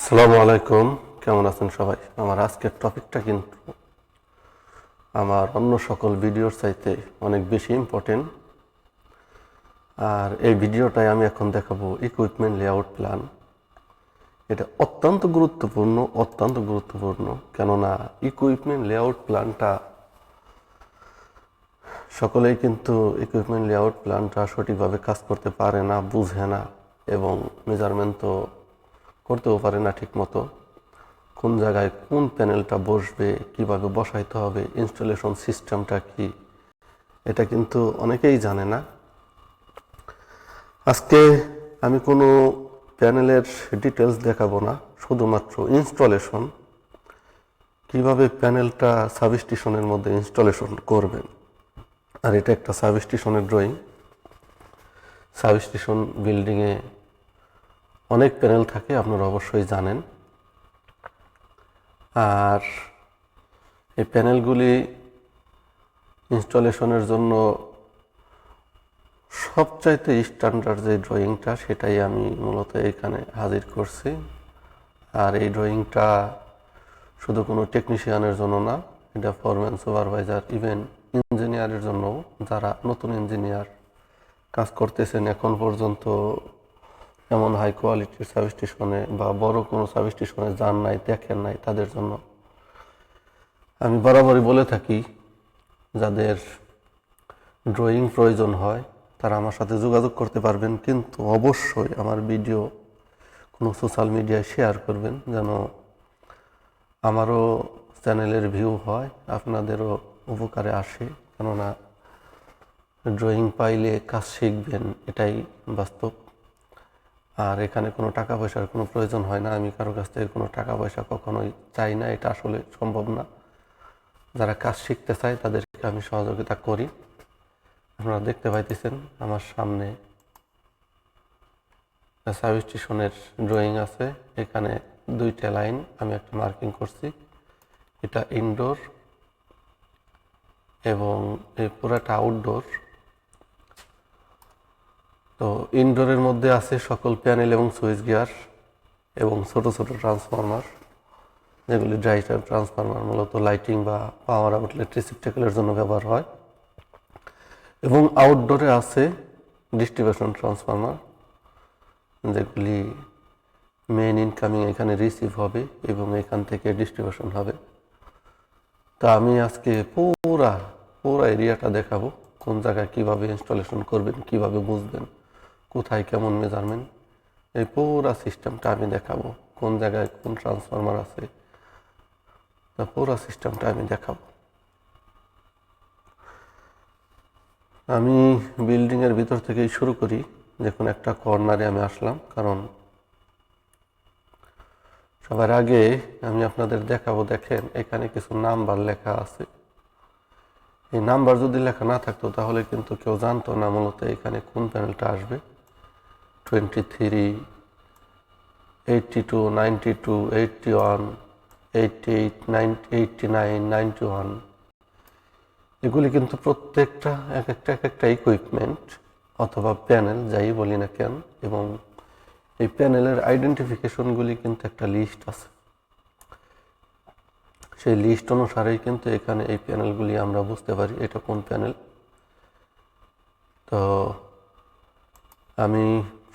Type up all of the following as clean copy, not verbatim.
আসসালামু আলাইকুম, কেমন আছেন সবাই? আমার আজকের টপিকটা কিন্তু আমার অন্য সকল ভিডিওর চাইতে অনেক বেশি ইম্পর্টেন্ট। আর এই ভিডিওটায় আমি এখন দেখাবো ইকুইপমেন্ট লেআউট প্ল্যান। এটা অত্যন্ত গুরুত্বপূর্ণ, কেননা ইকুইপমেন্ট লেআউট প্ল্যানটা সকলেই কিন্তু ইকুইপমেন্ট লেআউট প্ল্যানটা সঠিকভাবে কাজ করতে পারে না, বুঝে না, এবং মেজারমেন্ট তো করতেও পারে না ঠিক মতো। কোন জায়গায় কোন প্যানেলটা বসবে, কিভাবে বসাইতে হবে, ইনস্টলেশন সিস্টেমটা কি, এটা কিন্তু অনেকেই জানে না। আজকে আমি কোনো প্যানেলের ডিটেলস দেখাবো না, শুধুমাত্র ইনস্টলেশন, কিভাবে প্যানেলটা সাবস্টেশনের মধ্যে ইনস্টলেশন করবেন। আর এটা একটা সাবস্টেশনের ড্রয়িং। সাবস্টেশন বিল্ডিংয়ে অনেক প্যানেল থাকে, আপনারা অবশ্যই জানেন। আর এই প্যানেলগুলি ইনস্টলেশনের জন্য সবচাইতে স্ট্যান্ডার্ড যে ড্রয়িংটা, সেটাই আমি মূলত এখানে হাজির করছি। আর এই ড্রয়িংটা শুধু কোনো টেকনিশিয়ানের জন্য না, এটা ফরম্যান, সুপারভাইজার, ইভেন ইঞ্জিনিয়ারের জন্য, যারা নতুন ইঞ্জিনিয়ার কাজ করতেছেন এখন পর্যন্ত এমন হাই কোয়ালিটির সাবস্টেশনে বা বড় কোনো সাবস্টেশনে যান নাই, দেখেন নাই, তাদের জন্য। আমি বরাবরই বলে থাকি, যাদের ড্রয়িং প্রয়োজন হয় তারা আমার সাথে যোগাযোগ করতে পারবেন, কিন্তু অবশ্যই আমার ভিডিও কোনো সোশ্যাল মিডিয়ায় শেয়ার করবেন, যেন আমারও চ্যানেলের ভিউ হয়, আপনাদেরও উপকারে আসে। কেননা ড্রয়িং পাইলে কাজ শিখবেন, এটাই বাস্তব। আর এখানে কোনো টাকা পয়সার কোনো প্রয়োজন হয় না। আমি কারো কাছ থেকে কোনো টাকা পয়সা কখনোই চাই না, এটা আসলে সম্ভব না। যারা কাজ শিখতে চায় তাদেরকে আমি সহযোগিতা করি। আপনারা দেখতে পাইতেছেন আমার সামনে সাবস্টেশনের ড্রয়িং আছে। এখানে দুইটা লাইন আমি একটা মার্কিং করছি, এটা ইনডোর এবং এই পুরাটা আউটডোর। তো ইনডোরের মধ্যে আছে সকল প্যানেল এবং সুইচ গিয়ার এবং ছোট ছোট ট্রান্সফরমার, যেগুলি ড্রাই টাইপ ট্রান্সফরমার, মূলত লাইটিং বা পাওয়ার আউটলেট রিসিপ্টেকলের জন্য ব্যবহার হয়। এবং আউটডোরে আছে ডিস্ট্রিবিউশন ট্রান্সফরমার, যেগুলি মেইন ইনকামিং এখানে রিসিভ হবে এবং এখান থেকে ডিস্ট্রিবিউশন হবে। তা আমি আজকে পুরা এরিয়াটা দেখাবো, কোন জায়গায় কিভাবে ইনস্টলেশন করবেন, কিভাবে বুঝবেন, কোথায় কেমন মেজারমেন্ট, এই পুরা সিস্টেমটা আমি দেখাবো। কোন জায়গায় কোন ট্রান্সফরমার আছে, তা পুরা সিস্টেমটা আমি দেখাবো। আমি বিল্ডিংয়ের ভিতর থেকেই শুরু করি। দেখুন, একটা কর্নারে আমি আসলাম, কারণ সবার আগে আমি আপনাদের দেখাবো। দেখেন, এখানে কিছু নাম্বার লেখা আছে। এই নাম্বার যদি লেখা না থাকতো তাহলে কিন্তু কেউ জানতো না মূলত এখানে কোন প্যানেলটা আসবে। 23, 82, 92, 81, 88, 89, 91, এগুলি কিন্তু প্রত্যেকটা এক একটা ইকুইপমেন্ট অথবা প্যানেল, যাই বলি না কেন। এবং এই প্যানেলের আইডেন্টিফিকেশনগুলি কিন্তু একটা লিস্ট আছে। সেই লিস্ট অনুসারেই কিন্তু এখানে এই প্যানেলগুলি আমরা বুঝতে পারি এটা কোন প্যানেল। তো আমি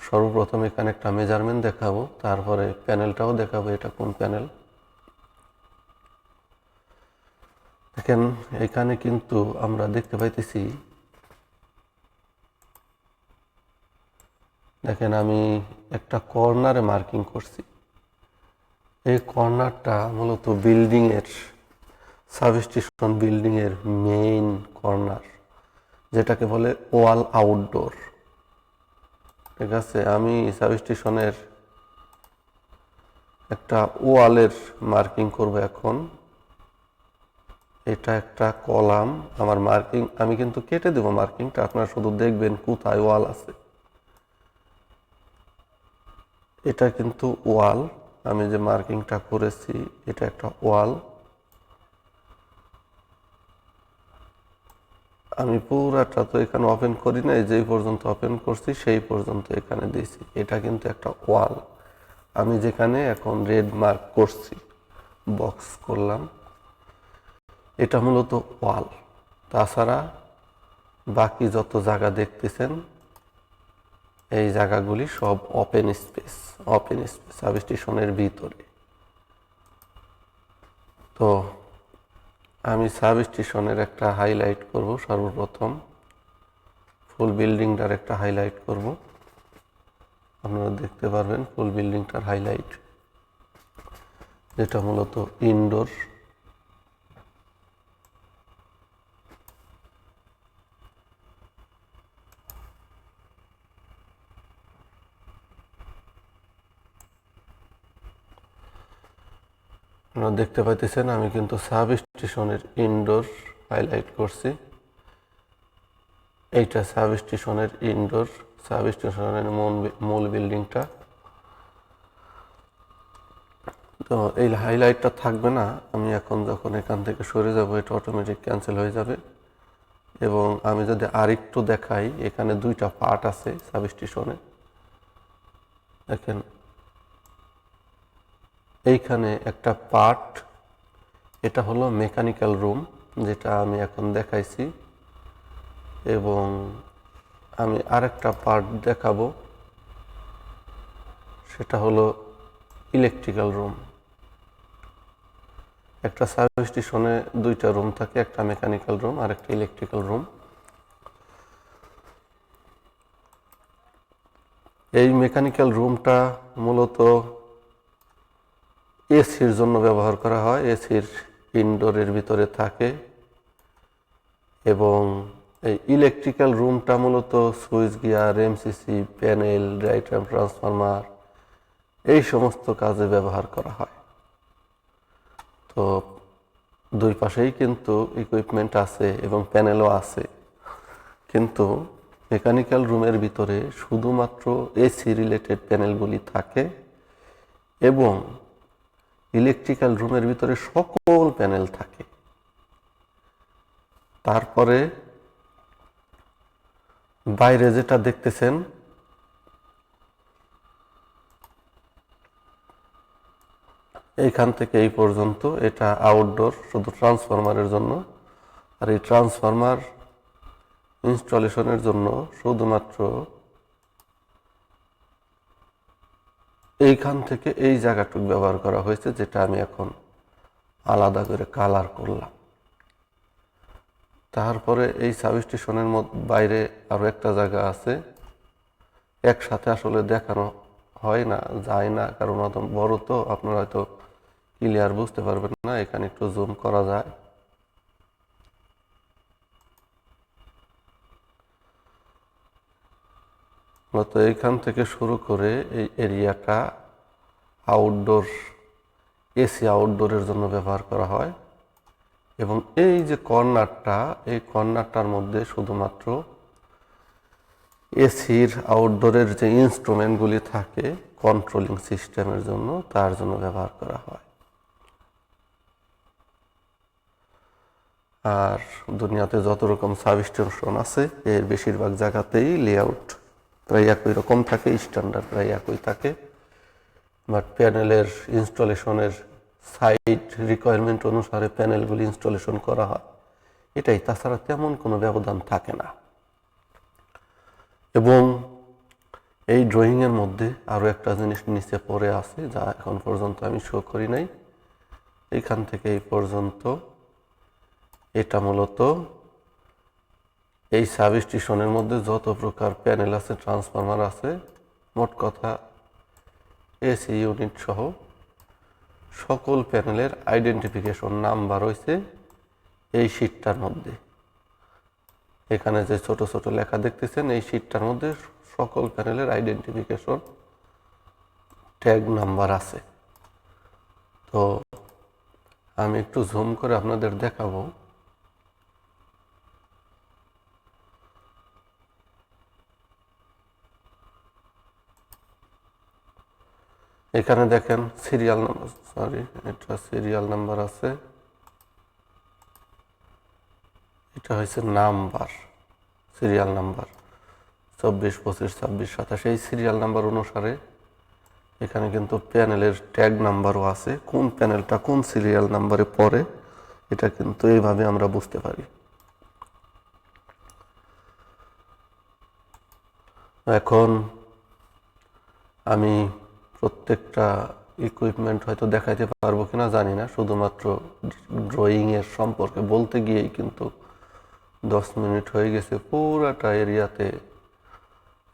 সর্বপ্রথম এখানে একটা মেজারমেন্ট দেখাবো, তারপরে প্যানেলটাও দেখাবো এটা কোন প্যানেল। দেখেন, এখানে কিন্তু আমরা দেখতে পাইতেছি, দেখেন আমি একটা কর্নারে মার্কিং করছি। এই কর্নারটা মূলত বিল্ডিংয়ের, সাবস্টেশন বিল্ডিংয়ের মেইন কর্নার, যেটাকে বলে ওয়াল আউটডোর। ঠিক আছে, আমি সাবস্টেশনের একটা ওয়ালের মার্কিং করব এখন। এটা একটা কলাম, আমার মার্কিং আমি কিন্তু কেটে দেবো মার্কিংটা, আপনারা শুধু দেখবেন কোথায় ওয়াল আছে। এটা কিন্তু ওয়াল, আমি যে মার্কিংটা করেছি এটা একটা ওয়াল। আমি পুরাটা তো এখানে ওপেন করি নাই, যেই পর্যন্ত ওপেন করছি সেই পর্যন্ত এখানে দিয়েছি। এটা কিন্তু একটা ওয়াল। আমি যেখানে এখন রেড মার্ক করছি, বক্স করলাম, এটা মূলত ওয়াল। তাছাড়া বাকি যত জায়গা দেখতেছেন এই জায়গাগুলি সব ওপেন স্পেস সাবস্টেশনের ভিতরে। তো আমি সাবস্টেশনের একটা হাইলাইট করব, সর্বপ্রথম ফুল বিল্ডিংটার একটা হাইলাইট করব। আপনারা দেখতে পারবেন ফুল বিল্ডিংটার হাইলাইট, যেটা মূলত ইনডোর। আপনারা দেখতে পাইতেছেন আমি কিন্তু সাব স্টেশনের ইনডোর হাইলাইট করছি। এইটা সাব স্টেশনের ইনডোর, সাব স্টেশনের মূল বিল্ডিংটা। তো এই হাইলাইটটা থাকবে না, আমি এখন যখন এখান থেকে সরে যাব এটা অটোমেটিক ক্যান্সেল হয়ে যাবে। এবং আমি যদি আরেকটু দেখাই, এখানে দুইটা পার্ট আছে সাব স্টেশনে। দেখেন এইখানে একটা পার্ট, এটা হলো মেকানিক্যাল রুম, যেটা আমি এখন দেখাইছি। এবং আমি আরেকটা পার্ট দেখাবো, সেটা হলো ইলেকট্রিক্যাল রুম। একটা সাব স্টেশনে দুইটা রুম থাকে, একটা মেকানিক্যাল রুম আর একটা ইলেকট্রিক্যাল রুম। এই মেকানিক্যাল রুমটা মূলত এসির জন্য ব্যবহার করা হয়, এসির ইনডোরের ভিতরে থাকে। এবং এই ইলেকট্রিক্যাল রুমটা মূলত switch gear, MCC, panel, diagram transformer এই সমস্ত কাজে ব্যবহার করা হয়। তো দুই পাশেই কিন্তু ইকুইপমেন্ট আছে এবং প্যানেলও আছে, কিন্তু মেকানিক্যাল রুমের ভিতরে শুধুমাত্র এসি রিলেটেড প্যানেলগুলি থাকে এবং ইলেকট্রিক্যাল রুমের ভিতরে সকল প্যানেল থাকে। তারপরে বাইরে যেটা দেখতেছেন, এইখান থেকে এই পর্যন্ত এটা আউটডোর, শুধু ট্রান্সফরমারের জন্য। আর এই ট্রান্সফরমার ইনস্টলেশনের জন্য শুধুমাত্র এইখান থেকে এই জায়গাটুকু ব্যবহার করা হয়েছে, যেটা আমি এখন আলাদা করে কালার করলাম। তারপরে এই সাবস্টেশনের বাইরে আরও একটা জায়গা আছে, একসাথে আসলে দেখানো হয় না, যায় না, কারণ অত বড় তো আপনারা হয়তো ক্লিয়ার বুঝতে পারবেন না। এখানে একটু জুম করা যায়। মূলত এইখান থেকে শুরু করে এই এরিয়াটা আউটডোর, এসি আউটডোরের জন্য ব্যবহার করা হয়। এবং এই যে কর্নারটা, এই কর্নারটার মধ্যে শুধুমাত্র এসির আউটডোরের যে ইনস্ট্রুমেন্টগুলি থাকে কন্ট্রোলিং সিস্টেমের জন্য, তার জন্য ব্যবহার করা হয়। আর দুনিয়াতে যত রকম সাবস্টেশন আছে এর বেশিরভাগ জায়গাতেই লেআউট প্রায় একই রকম থাকে, স্ট্যান্ডার্ড প্রায় একই থাকে। বাট প্যানেলের ইনস্টলেশনের সাইট রিকোয়ারমেন্ট অনুসারে প্যানেলগুলি ইনস্টলেশন করা হয়, এটাই। তাছাড়া তেমন কোনো ব্যবধান থাকে না। এবং এই ড্রয়িংয়ের মধ্যে আরও একটা জিনিস নিচে পড়ে আছে, যা এখন পর্যন্ত আমি শো করি নাই। এইখান থেকে এই পর্যন্ত এটা মূলত এই সাবস্টেশনের মধ্যে যত প্রকার প্যানেল আছে, ট্রান্সফরমার আছে, মোট কথা এসি ইউনিট সহ সকল প্যানেলের আইডেন্টিফিকেশন নাম্বার রয়েছে এই শীটটার মধ্যে। এখানে যে ছোট ছোট লেখা দেখতেছেন, এই শীটটার মধ্যে সকল প্যানেলের আইডেন্টিফিকেশন ট্যাগ নাম্বার আছে। তো আমি একটু জুম করে আপনাদের দেখাবো। এখানে দেখেন সিরিয়াল নাম্বার, সরি এটা সিরিয়াল নাম্বার আছে, এটা হয়েছে নাম্বার, সিরিয়াল নাম্বার 24, 25, 26, 27। এই সিরিয়াল নাম্বার অনুসারে এখানে কিন্তু প্যানেলের ট্যাগ নাম্বারও আছে, কোন প্যানেলটা কোন সিরিয়াল নাম্বারে পড়ে এটা কিন্তু এইভাবে আমরা বুঝতে পারি। এখন আমি প্রত্যেকটা ইকুইপমেন্ট হয়তো দেখাইতে পারবো কিনা জানি না, শুধুমাত্র ড্রয়িংয়ের সম্পর্কে বলতে গিয়েই কিন্তু 10 মিনিট হয়ে গেছে। পুরাটা এরিয়াতে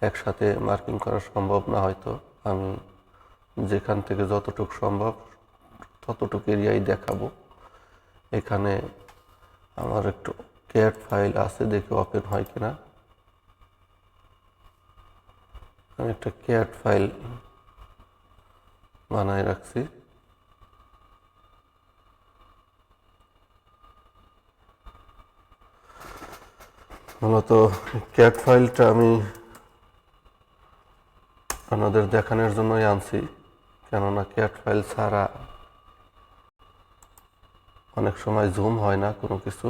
একসাথে মার্কিং করা সম্ভব না, হয়তো আমি যেখান থেকে যতটুকু সম্ভব ততটুকু এরিয়াই দেখাবো। এখানে আমার একটু ক্যাট ফাইল আছে, দেখি ওপেন হয় কিনা। আমি একটা ক্যাট ফাইল বানায় রাখছি। মূলত ক্যাট ফাইলটা আমি আপনাদের দেখানোর জন্যই আনছি, কেননা ক্যাট ফাইল ছাড়া অনেক সময় জুম হয় না, কোনো কিছু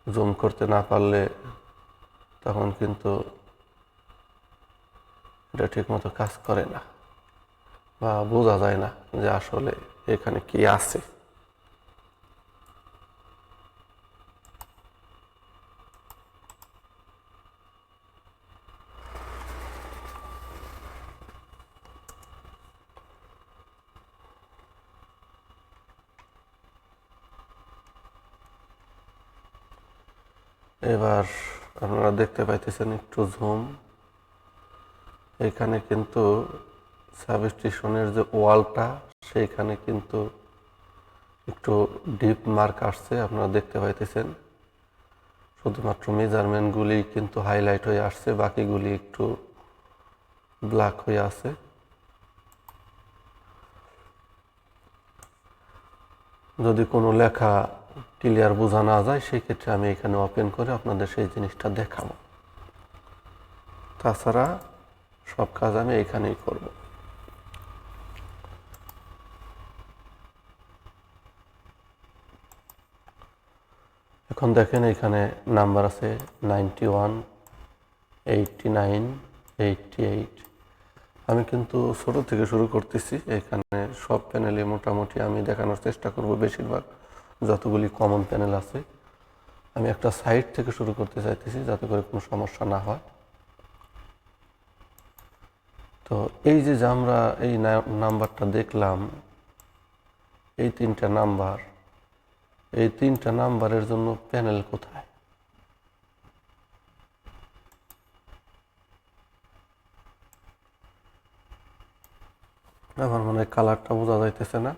জুম করতে না পারলে তখন কিন্তু এটা ঠিকমতো কাজ করে না বা বোঝা যায় না যে আসলে এখানে কি আছে। এবার আপনারা দেখতে পাইতেছেন একটু জুম, এখানে কিন্তু সাবস্টেশনের যে ওয়ালটা সেইখানে কিন্তু একটু ডিপ মার্ক আসছে, আপনারা দেখতে পাইতেছেন। শুধুমাত্র মেজারমেন্টগুলি কিন্তু হাইলাইট হয়ে আসছে, বাকিগুলি একটু ব্ল্যাক হয়ে আছে। যদি কোনো লেখা ক্লিয়ার বোঝা না যায় সেই ক্ষেত্রে আমি এখানে ওপেন করে আপনাদের সেই জিনিসটা দেখাবো। তাছাড়া সব কাজ আমি এখানেই করব। এখন দেখেন এখানে নাম্বার আছে 91, 89, 88। আমি কিন্তু ছোট থেকে শুরু করতেছি। এখানে সব প্যানেলে মোটামুটি আমি দেখানোর চেষ্টা করব, বেশিরভাগ যতগুলি কমন প্যানেল আছে। আমি একটা সাইড থেকে শুরু করতে চাইতেছি যাতে করে কোনো সমস্যা না হয়। তো এই যে আমরা এই নাম্বারটা দেখলাম, এই তিনটা নাম্বার, এই তিনটা নাম্বারের জন্য প্যানেল কোথায়? আমার মনে হয় কালারটা বোঝা যাইতেছে না।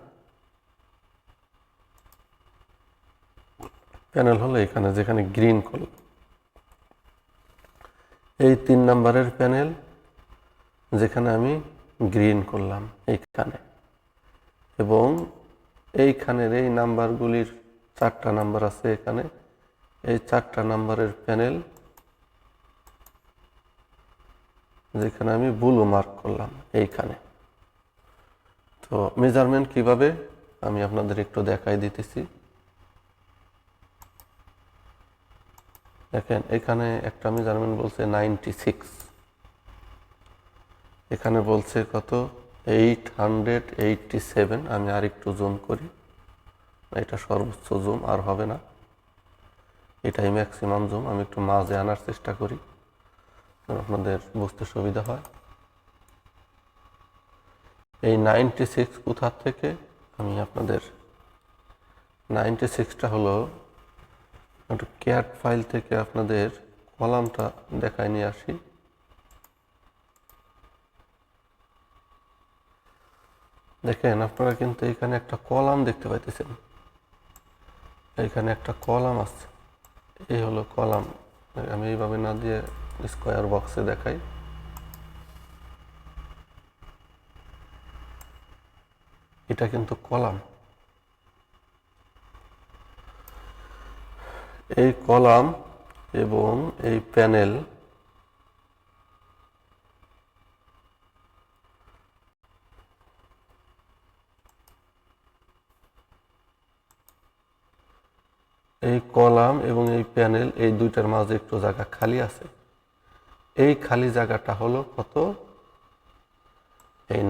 প্যানেল হলো এখানে, যেখানে গ্রিন করলাম, এই 3 নাম্বারের প্যানেল যেখানে আমি গ্রিন করলাম এইখানে, এবং এইখানের এই নাম্বারগুলির 4টা নাম্বার আছে এখানে, এই 4টা নাম্বারের প্যানেল যেখানে আমি ব্লু মার্ক করলাম এইখানে। তো মেজারমেন্ট কিভাবে আমি আপনাদের একটু দেখাই দিতেছি। দেখেন এখানে একটা মেজারমেন্ট বলছে 96, এখানে বলছে কত 887। আমি আর একটু জুম করি, এটা সর্বোচ্চ জুম, আর হবে না, এটাই ম্যাক্সিমাম জুম। আমি একটু মাঝে আনার চেষ্টা করি আপনাদের বুঝতে সুবিধা হয়। এই 96 কোথা থেকে, আমি আপনাদের 96টা হলো একটু ক্যাট ফাইল থেকে আপনাদের কলামটা দেখায় নিয়ে আসি। দেখেন আপনারা কিন্তু এখানে একটা কলাম দেখতে পাইতেছেন, এখানে একটা কলাম আছে, এই হলো কলাম। আমি এইভাবে না দিয়ে স্কোয়ার বক্সে দেখাই। এটা কিন্তু কলাম, এই কলাম এবং এই প্যানেল এই কলাম এবং এই প্যানেল, এই দুইটার মাঝে একটু জায়গা খালি আছে। এই খালি জায়গাটা হলো কত এই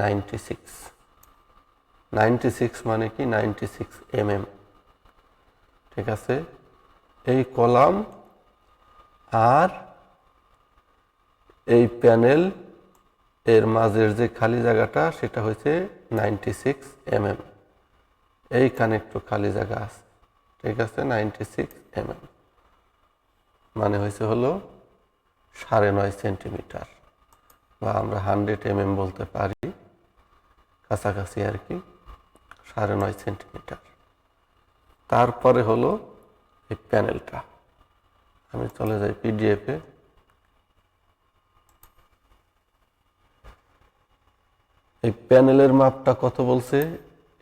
96 মানে কি 96 ঠিক আছে। এই কলাম আর এই প্যানেল এর মাঝের যে খালি জায়গাটা সেটা হচ্ছে 96 এইখানে একটু খালি জায়গা আছে, ঠিক আছে। 96 মানে হয়েছে হলো 9.5 সেন্টিমিটার, বা আমরা 100 বলতে পারি, কাছাকাছি আর কি, 9.5 সেন্টিমিটার। তারপরে হলো এই প্যানেলটা, আমি চলে যাই পিডিএফে। এই প্যানেলের মাপটা কত বলছে?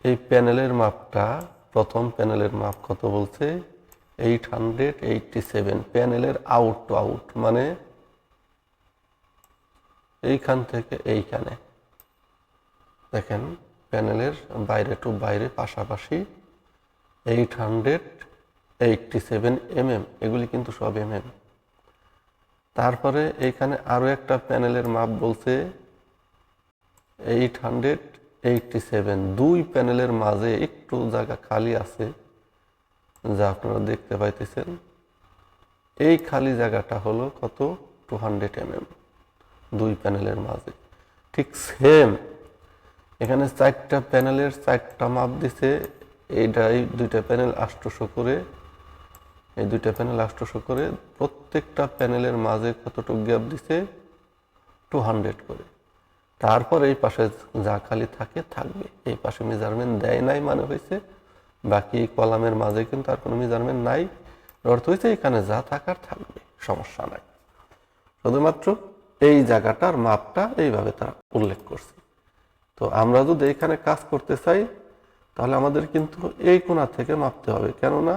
এই প্যানেলের মাপটা, প্রথম প্যানেলের মাপ কত বলছে? 887। প্যানেলের আউট টু আউট মানে এইখান থেকে এইখানে, দেখেন প্যানেলের বাইরে টু বাইরে পাশাপাশি 887 এগুলি কিন্তু সব তারপরে এইখানে আরো একটা প্যানেলের মাপ বলছে 887। দুই প্যানেলের মাঝে একটু জায়গা খালি আছে, যা আপনারা দেখতে পাইতেছেন। এই খালি জায়গাটা হলো কত? 200 দুই প্যানেলের মাঝে। ঠিক সেম এখানে 4টা প্যানেলের 4টা মাপ দিছে। এইটাই দুইটা প্যানেল 800 করে, এই দুইটা প্যানেল 800 করে, প্রত্যেকটা প্যানেলের মাঝে কতটুকু গ্যাপ দিছে? 200 করে। তারপর এই পাশে যা খালি থাকে থাকবে। এই পাশে মেজারমেন্ট দেয় নাই মানে হয়েছে বাকি কলামের মাঝে কিন্তু আর কোনো মেজারমেন্ট নাই, অর্থ হয়েছে এখানে যা থাকার থাকবে, সমস্যা নাই। শুধুমাত্র এই জায়গাটার মাপটা এইভাবে তারা উল্লেখ করছে। তো আমরা যদি এখানে কাজ করতে চাই তাহলে আমাদের কিন্তু এই কোণা থেকে মাপতে হবে, কেননা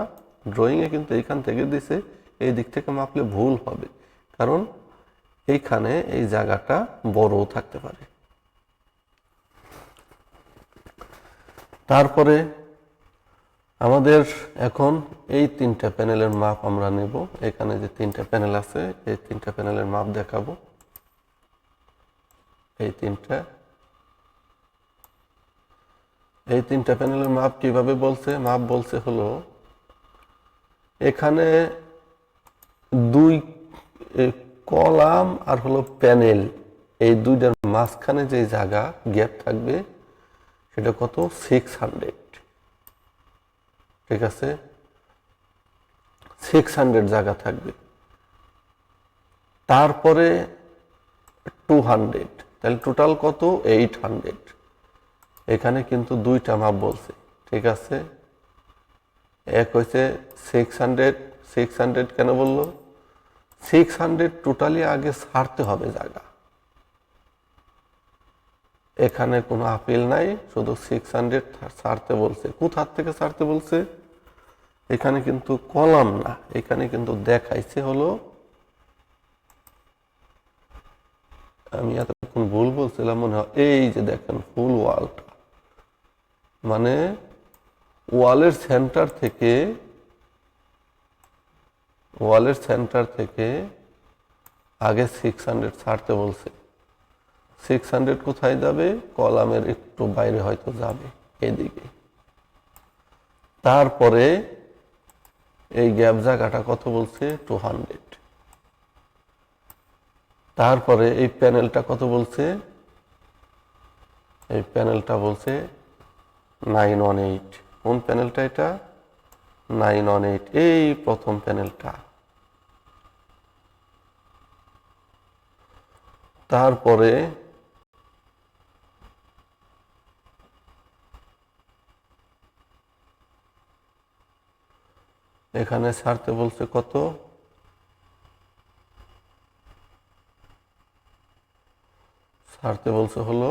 ড্রয়িংয়ে কিন্তু এইখান থেকে দিছে, এই দিক থেকে মাপলে ভুল হবে, কারণ এইখানে এই জায়গাটা বড়ও থাকতে পারে। তারপরে আমাদের এখন এই 3টা প্যানেলের মাপ আমরা নেব। এখানে যে 3টা প্যানেল আছে এই 3টা প্যানেলের মাপ দেখাবো। এই 3টা প্যানেলের মাপ কিভাবে বলছে? মাপ বলছে হলো এখানে দুই কলাম আর হলো প্যানেল, এই দুইটার মাঝখানে যে জায়গা গ্যাপ থাকবে সেটা কত? 600, ঠিক আছে। 600 জায়গা থাকবে। তারপরে 200, তাহলে টোটাল কত? 800। এখানে কিন্তু দুইটা মাপ বলছে, ঠিক আছে। এক হয়েছে 600, 600 কেন বললো? 600 টোটালি আগে ছাড়তে হবে জায়গা, এখানে কোনো আপিল নাই, শুধু 600 ছাড়তে বলছে। কোথার থেকে ছাড়তে বলছে? এখানে কিন্তু কলাম না, এখানে কিন্তু দেখাইছে হলো, আমি এতক্ষণ ভুল বলছিলাম মনে হয়, এই যে দেখেন ফুল ওয়ালটা, মানে ওয়ালের সেন্টার থেকে আগে 600 ছাড়তে বলছে। 600 কোথায় যাবে? কলামের একটু বাইরে হয়তো যাবে, এদিকে। তারপরে এই গ্যাপ জায়গাটা কত বলছে? 200। তারপরে এই প্যানেলটা কত বলছে? এই প্যানেলটা বলছে 918। কোন প্যানেলটা এটা? 918, এই প্রথম প্যানেলটা। তারপরে এখানে ছাড়তে বলছে কত? ছাড়তে বলছে হলো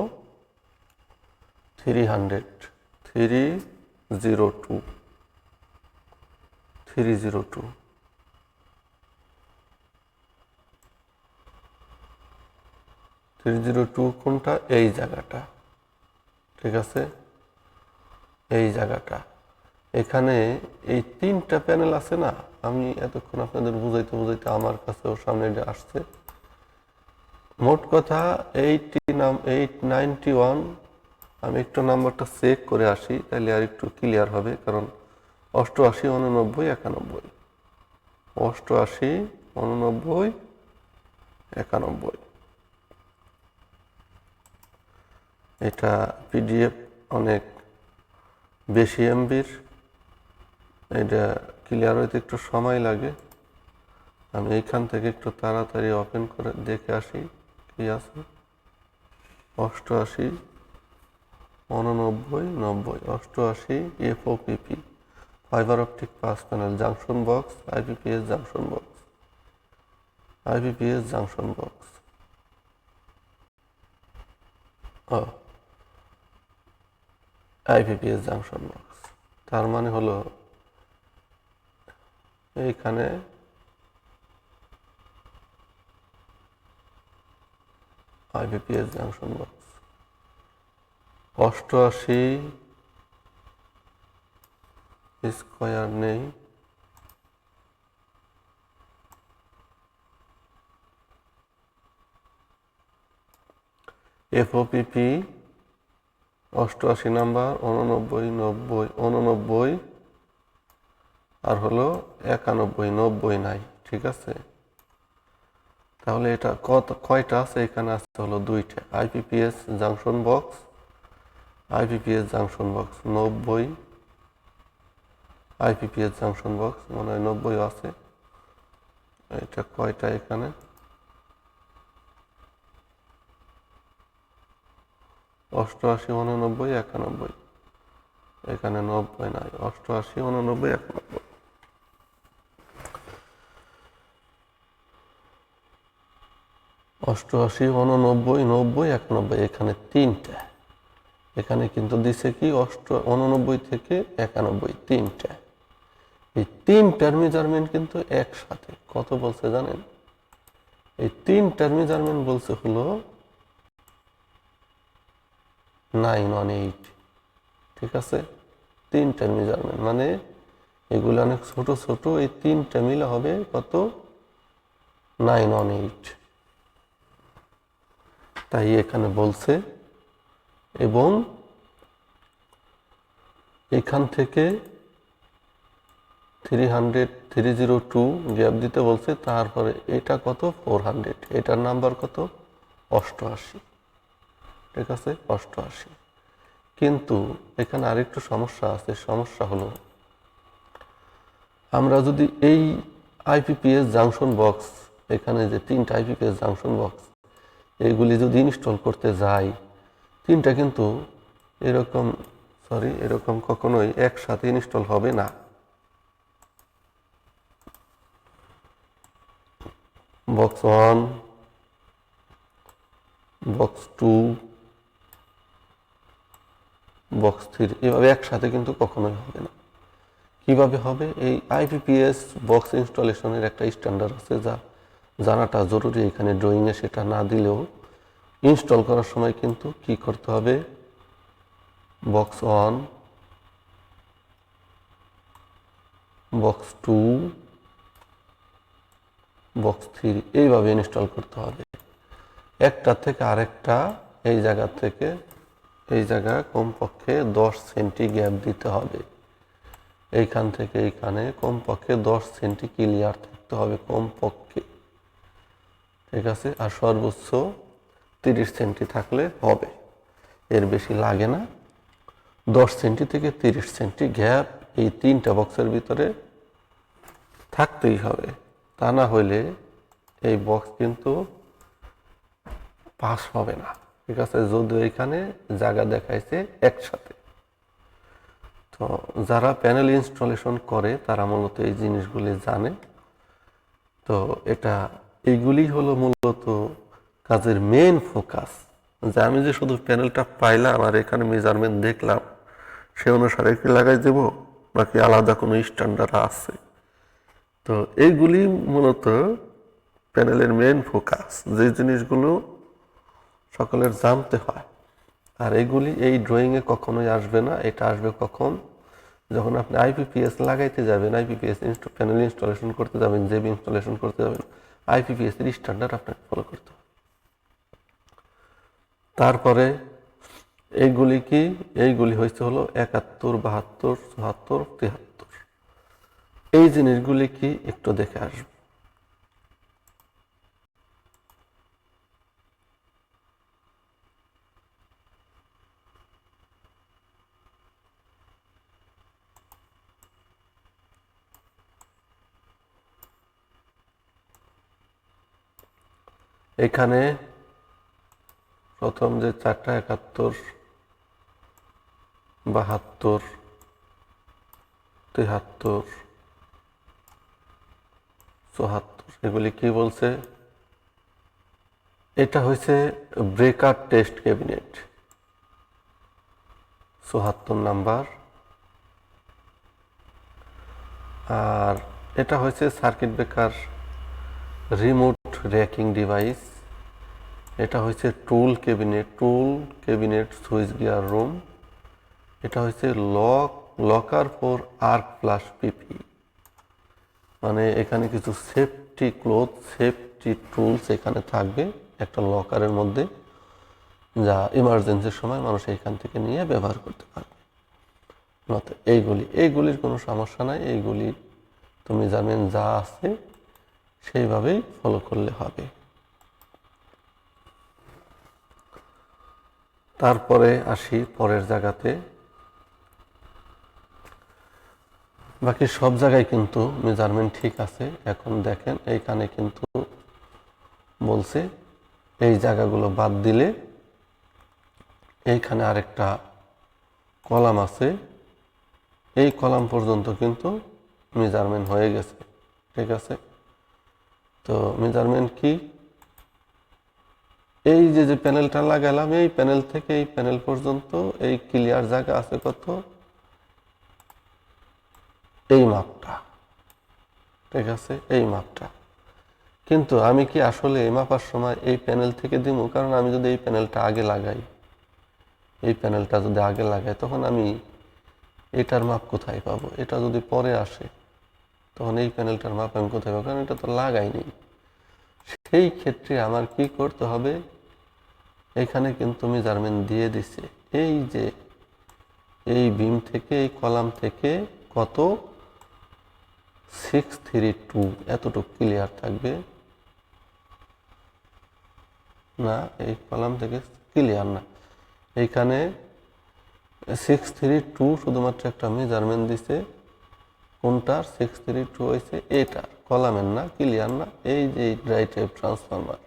302, 302 কোনটা? এই জায়গাটা, ঠিক আছে। এই জায়গাটা, এখানে এই 3টা প্যানেল আছে না, আমি এতক্ষণ আপনাদের বুঝাইতে আমার কাছেও সামনে আসছে। মোট কথা 891। আমি একটু নাম্বারটা চেক করে আসি, তাহলে আর একটু ক্লিয়ার হবে। কারণ 88, 89, 91, 88, 89, 91। এটা পিডিএফ অনেক বেশি এমবির, এটা ক্লিয়ার হইতে একটু সময় লাগে। আমি এইখান থেকে একটু তাড়াতাড়ি ওপেন করে দেখে আসি কি আছে। 88, 89, 90, 88 FOPP, fibre optic pass panel, junction box, IPPS junction box, IPPS junction box. IPPS junction box, তার মানে হলো এইখানে আইপিপিএস জাংশন বক্স 88 স্কয়ার নেই, এফওপিপি 88 নাম্বার, 89, 90, 89 আর হলো 91, 90 নাই। ঠিক আছে, তাহলে এটা কয়টা আছে? এখানে আছে হলো দুইটা, IPPS junction box, IPPS junction box 90, IPPS junction box মনে হয় 90 আছে। এটা কয়টা এখানে? 88, 89, 91, এখানে 90 নাই। 88, 89, 91, 88, 89, 90, 91, এখানে তিনটা। এখানে কিন্তু দিছে কি 89 থেকে 91, তিনটা। এই তিনটার মেজারমেন্ট কিন্তু একসাথে কত বলছে জানেন? এই তিনটার মেজারমেন্ট বলছে হলো 918। ঠিক আছে, তিনটার মেজারমেন্ট মানে এগুলো অনেক ছোট ছোট, এই তিনটা মিলে হবে কত? 918। তাই এখানে বলছে, এবং এখান থেকে 302 গ্যাপ দিতে বলছে। তারপরে এটা কত? 400। এটার নাম্বার কত? 88। ঠিক আছে, 88। কিন্তু এখানে আরেকটু সমস্যা আছে। সমস্যা হলো, আমরা যদি এই আইপিপিএস জাংশন বক্স, এখানে যে তিনটা আইপিপিএস জাংশন বক্স, এইগুলি যদি ইনস্টল করতে যাই, তিনটা কিন্তু এরকম কখনোই একসাথে ইনস্টল হবে না। বক্স 1, বক্স 2, বক্স 3 এভাবে একসাথে কিন্তু কখনোই হবে না। কিভাবে হবে? এই আইপিপিএস বক্স ইনস্টলেশনের একটা স্ট্যান্ডার্ড আছে, যা জানাটা জরুরি এখানে ড্রয়িংয়ে। সেটা না দিলেও ইনস্টল করার সময় কিন্তু কি করতে হবে? বক্স 1, বক্স 2, বক্স 3 এইভাবে ইনস্টল করতে হবে। একটা থেকে আরেকটা এই জায়গা থেকে এই জায়গা কমপক্ষে 10 সেন্টি গ্যাপ দিতে হবে। এইখান থেকে এইখানে কমপক্ষে 10 সেন্টি ক্লিয়ার থাকতে হবে কমপক্ষে। ঠিক আছে, আর সর্বোচ্চ 30 সেন্টি থাকলে হবে, এর বেশি লাগে না। 10 সেন্টি থেকে 30 সেন্টি গ্যাপ এই তিনটা বক্সের ভিতরে থাকতেই হবে। তা না হইলে এই বক্স কিন্তু পাস হবে না। ঠিক আছে, যদিও এখানে জায়গা দেখাইছে একসাথে। তো যারা প্যানেল ইনস্টলেশন করে তারা মূলত এই জিনিসগুলি জানে। তো এইগুলি হলো মূলত কাজের মেন ফোকাস, যে আমি যে শুধু প্যানেলটা পাইলাম আর এখানে মেজারমেন্ট দেখলাম, সে অনুসারে কি লাগাই দেব, নাকি আলাদা কোনো স্ট্যান্ডার্ড আছে। তো এইগুলি মূলত প্যানেলের মেন ফোকাস, যে জিনিসগুলো সকলের জানতে হয়। আর এগুলি এই ড্রয়িংয়ে কখনোই আসবে না। এটা আসবে কখন? যখন আপনি আইপিপিএস লাগাইতে যাবেন, আইপিপিএস প্যানেল ইনস্টলেশন করতে যাবেন, জেবি ইনস্টলেশন করতে যাবেন, আইপিপিএস এর স্ট্যান্ডার্ড আপনাকে ফলো করতে হবে। তারপরে এইগুলি কি, এইগুলি হয়েছে হলো 71, 72, 74, 73। এই জিনিসগুলি কি একটু দেখে আসবে। এখানে প্রথম যে 4টা 71, 72, 73, 74 এগুলি কি বলছে, এটা হয়েছে ব্রেকার টেস্ট ক্যাবিনেট 74 নাম্বার। আর এটা হয়েছে circuit breaker remote racking device. এটা হয়েছে টুল ক্যাবিনেট সুইচ গিয়ার রুম। এটা হয়েছে লকার ফর আর্ক ফ্লাশ পিপি, মানে এখানে কিছু সেফটি ক্লোথ, সেফটি টুলস এখানে থাকবে একটা লকারের মধ্যে, যা ইমার্জেন্সির সময় মানুষ এখান থেকে নিয়ে ব্যবহার করতে পারবে। এইগুলির কোনো সমস্যা নাই, এইগুলি তুমি জানেন যা আছে সেইভাবেই ফলো করলে হবে। তারপরে আসি পরের জায়গাতে। বাকি সব জায়গায় কিন্তু মেজারমেন্ট ঠিক আছে। এখন দেখেন এইখানে কিন্তু বলছে এই জায়গাগুলো বাদ দিলে এইখানে আরেকটা কলাম আছে, এই কলাম পর্যন্ত কিন্তু মেজারমেন্ট হয়ে গেছে। ঠিক আছে, তো মেজারমেন্ট কি, এই যে প্যানেলটা লাগালাম, এই প্যানেল থেকে এই প্যানেল পর্যন্ত এই ক্লিয়ার জায়গা আছে কত, এই মাপটা। ঠিক আছে, এই মাপটা। কিন্তু আমি কি আসলে এই মাপার সময় এই প্যানেল থেকে দিব? কারণ আমি যদি এই প্যানেলটা আগে লাগাই, তখন আমি এটার মাপ কোথায় পাবো? এটা যদি পরে আসে তখন এই প্যানেলটার মাপ আমি কোথায় পাবো? কারণ এটা তো লাগাইনি। সেই ক্ষেত্রে আমার কি করতে হবে, এখানে কিন্তু মেজারমেন্ট দিয়ে দিছে, এই যে এই বিম থেকে এই কলাম থেকে কত 632 এতটুকু ক্লিয়ার থাকবে না, এই কলাম থেকে ক্লিয়ার না। এইখানে 632 শুধুমাত্র একটা মেজারমেন্ট দিছে, কোনটার 632 হয়েছে এটার, কলামের না, ক্লিয়ার না। এই যে ড্রাই টাইপ ট্রান্সফরমার,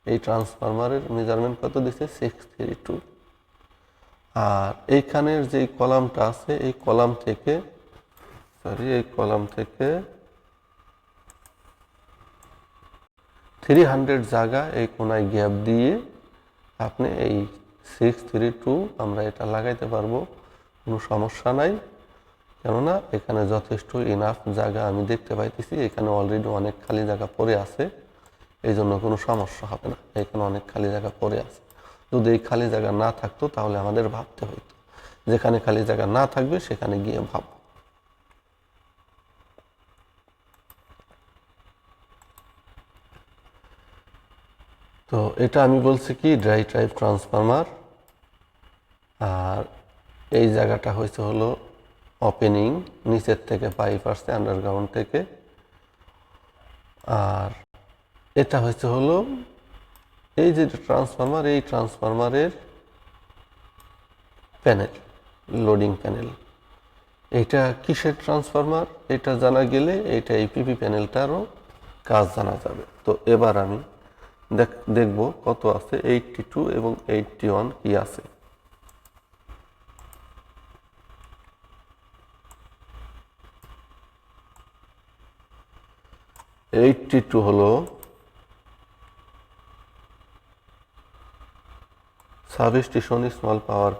এই ট্রান্সফরমারের মেজারমেন্ট কত দিছে 632। আর এইখানের যে কলামটা আছে, এই কলাম থেকে 300 জায়গা এই কোনায় গ্যাপ দিয়ে আপনি এই 632 আমরা এটা লাগাইতে পারবো, কোনো সমস্যা নাই। কেননা এখানে যথেষ্ট ইনাফ জায়গা আমি দেখতে পাইতেছি, এখানে অলরেডি অনেক খালি জায়গা পড়ে আছে, এই জন্য কোনো সমস্যা হবে না। এখানে অনেক খালি জায়গা পড়ে আছে, যদি এই খালি জায়গা না থাকতো তাহলে আমাদের ভাবতে হইতো, যেখানে খালি জায়গা না থাকবে সেখানে গিয়ে ভাবো। তো এটা আমি বলছি কি ড্রাই টাইপ ট্রান্সফরমার। আর এই জায়গাটা হয়েছে হলো ওপেনিং, নিচের থেকে পাইপ আসছে আন্ডারগ্রাউন্ড থেকে। আর এটা হয়েছে হলো এই যে ট্রান্সফরমার, এই ট্রান্সফরমারের প্যানেল, লোডিং প্যানেল। এটা কিসের ট্রান্সফরমার এটা জানা গেলে এইটা এই পিপি প্যানেলটারও কাজ জানা যাবে। তো এবার আমি দেখব কত আছে, 82 এবং 81 কি আছে। 82 হলো সাবস্টেশন স্মল পাওয়ার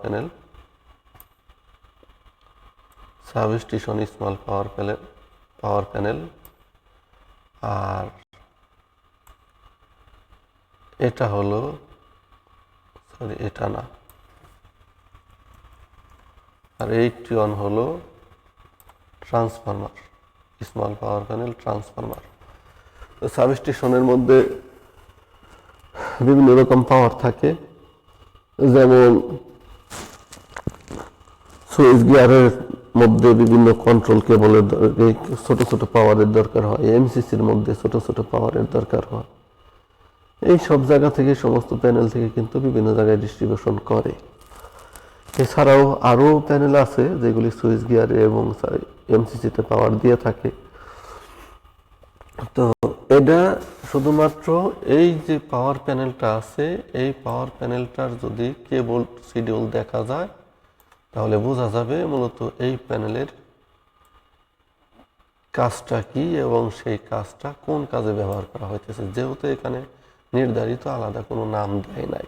প্যানেল, আর এটা হলো এটা না, আর 81 হলো ট্রান্সফরমার, স্মল পাওয়ার প্যানেল ট্রান্সফরমার। সাবস্টেশনের মধ্যে বিভিন্ন রকম পাওয়ার থাকে, যেমন সুইচ গিয়ারের মধ্যে বিভিন্ন কন্ট্রোল কেবলের ছোট ছোট পাওয়ারের দরকার হয়, এমসিসির মধ্যে ছোট ছোট পাওয়ারের দরকার হয়। এই সব জায়গা থেকে, সমস্ত প্যানেল থেকে কিন্তু বিভিন্ন জায়গায় ডিস্ট্রিবিউশন করে। এছাড়াও আরও প্যানেল আছে যেগুলি সুইচ গিয়ারে এবং এমসিসিতে পাওয়ার দিয়ে থাকে। তো এটা শুধুমাত্র এই যে পাওয়ার প্যানেলটা আছে, এই পাওয়ার প্যানেলটার যদি কেবল শিডিউল দেখা যায় তাহলে বোঝা যাবে মূলত এই প্যানেলের কাজটা কি এবং সেই কাজটা কোন কাজে ব্যবহার করা হইতেছে, যেহেতু এখানে নির্ধারিত আলাদা কোনো নাম দেয় নাই।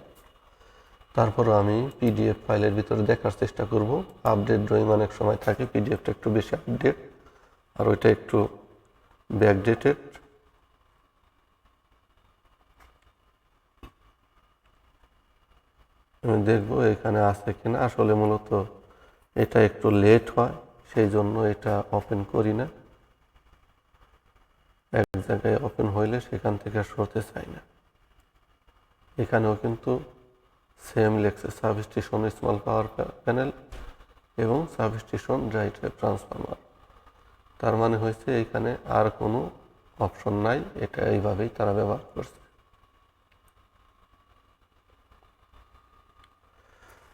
তারপরও আমি পিডিএফ ফাইলের ভিতরে দেখার চেষ্টা করব। আপডেট ড্রয়িং অনেক সময় থাকে, পিডিএফটা একটু বেশি আপডেট আর ওইটা একটু ব্যাকডেটেড। আমি দেখবো এখানে আছে কিনা। আসলে মূলত এটা একটু লেট হয়, সেই জন্য এটা ওপেন করি না। এক জায়গায় ওপেন হইলে সেখান থেকে আর সরতে চাই না। এখানেও কিন্তু সেম লেখছে সাবস্টেশন স্মল পাওয়ার প্যানেল এবং সাবস্টেশন ড্রাই টাইপ ট্রান্সফরমার। তার মানে হয়েছে এখানে আর কোনো অপশন নাই, এটা এইভাবেই তারা ব্যবহার করছে।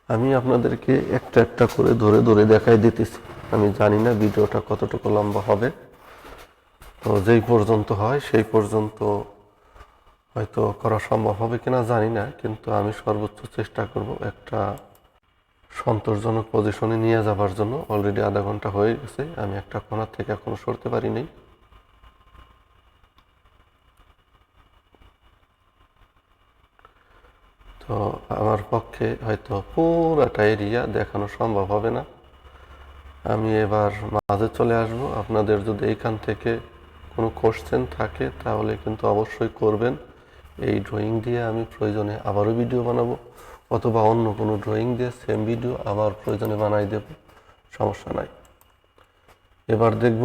আমি আপনাদেরকে একটা একটা করে ধরে ধরে দেখাই দিতেছি। আমি জানি না ভিডিওটা কতটুকু লম্বা হবে, তো যেই পর্যন্ত হয় সেই পর্যন্ত হয়তো করা সম্ভব হবে কিনা জানি না, কিন্তু আমি সর্বোচ্চ চেষ্টা করব একটা সন্তোষজনক পজিশনে নিয়ে যাবার জন্য। অলরেডি আধা ঘন্টা হয়ে গেছে, আমি একটা কোণা থেকে এখনো সরতে পারিনি। তো আমার পক্ষে হয়তো পুরাটা এরিয়া দেখানো সম্ভব হবে না। আমি এবার মাঝে চলে আসব। আপনাদের যদি এইখান থেকে কোনো কোশ্চেন থাকে তাহলে কিন্তু অবশ্যই করবেন। এই ড্রয়িং দিয়ে আমি প্রয়োজনে আবারও ভিডিও বানাবো, অথবা অন্য কোনো ড্রয়িং দিয়ে সেম ভিডিও আবার প্রয়োজনে বানাই দেব, সমস্যা নাই। এবার দেখব